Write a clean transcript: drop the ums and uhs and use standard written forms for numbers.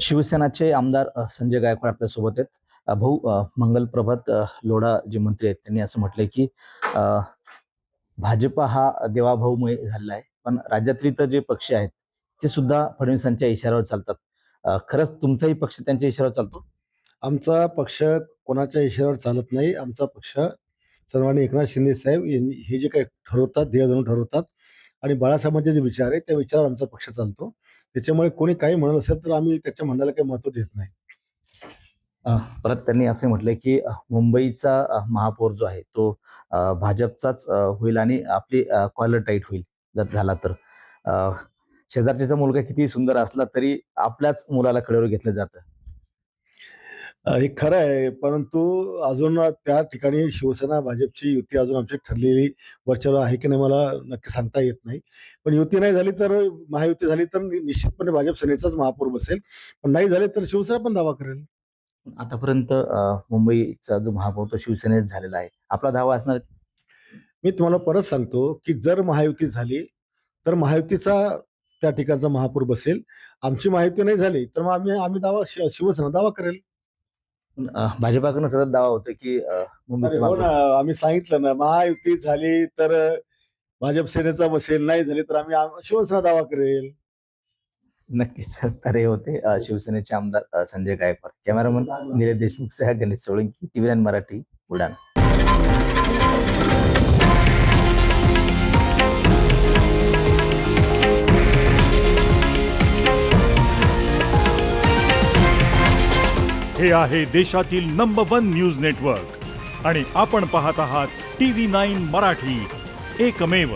शिवसेनाचे आमदार संजय गायकवाड आपल्यासोबत आहेत. भाऊ, मंगल प्रभात लोढा जे मंत्री आहेत त्यांनी असं म्हटलंय की अ, भाजपा हा देवाभाऊमुळे झालेला आहे, पण राज्यातली तर जे पक्ष आहेत ते सुद्धा फडणवीसांच्या इशाऱ्यावर चालतात. खरंच तुमचाही पक्ष त्यांच्या इशाऱ्यावर चालतो? आमचा पक्ष कोणाच्या इशाऱ्यावर चालत नाही. आमचा पक्ष सन्माननीय एकनाथ शिंदे साहेब यांनी हे जे काही ठरवतात, ध्येय धरून ठरवतात आणि बाळासाहेबांचे जे विचार आहेत, त्या विचारावर आमचा पक्ष चालतो. त्याच्यामुळे कोणी काही म्हणत असेल तर आम्ही त्याच्या म्हणण्याला काही महत्त्व देत नाही. परत त्यांनी असं म्हटलंय की मुंबईचा महापौर जो आहे तो भाजपचाच होईल आणि आपली कॉलर टाईट होईल जर झाला तर. अ, शेजारच्याचा मुलगा किती सुंदर असला तरी आपल्याच मुलाला कडेवर घेतलं जातं. हे खरं आहे, परंतु अजून त्या ठिकाणी शिवसेना भाजपची युती अजून आमची ठरलेली वरच्यावर आहे की नाही मला नक्की सांगता येत नाही. पण युती नाही झाली तर महायुती झाली तर निश्चितपणे भाजप सेनेचाच महापौर बसेल. पण नाही झाली तर शिवसेना पण दावा करेल. आतापर्यंत मुंबईचा जो महापौर तो शिवसेनेत झालेला आहे. आपला दावा असणार. मी तुम्हाला परत सांगतो, की जर महायुती झाली, तर महायुतीचा त्या ठिकाणचा महापौर बसेल. आमची महायुती नाही झाली, तर मग आम्ही आम्ही दावा शिवसेना दावा करेल. भाजपाकडून सतत दावा होतो की अरे मुंबईचं हो ना, महापौर. आम्ही सांगितलं ना, महायुती झाली तर भाजप सेनेचा बसेल, नाही झाली तर आम्ही शिवसेना दावा करेल. नक्कीच. तर हे होते शिवसेनेचे आमदार संजय गायकवाड. कॅमेरामन निलेश देशमुखसह गणेश सोळंकी, TV9 मराठी, बुलढाणा. हे आहे देशातील नंबर 1 न्यूज नेटवर्क आणि आपण पाहत आहात TV9 मराठी, एकमेव.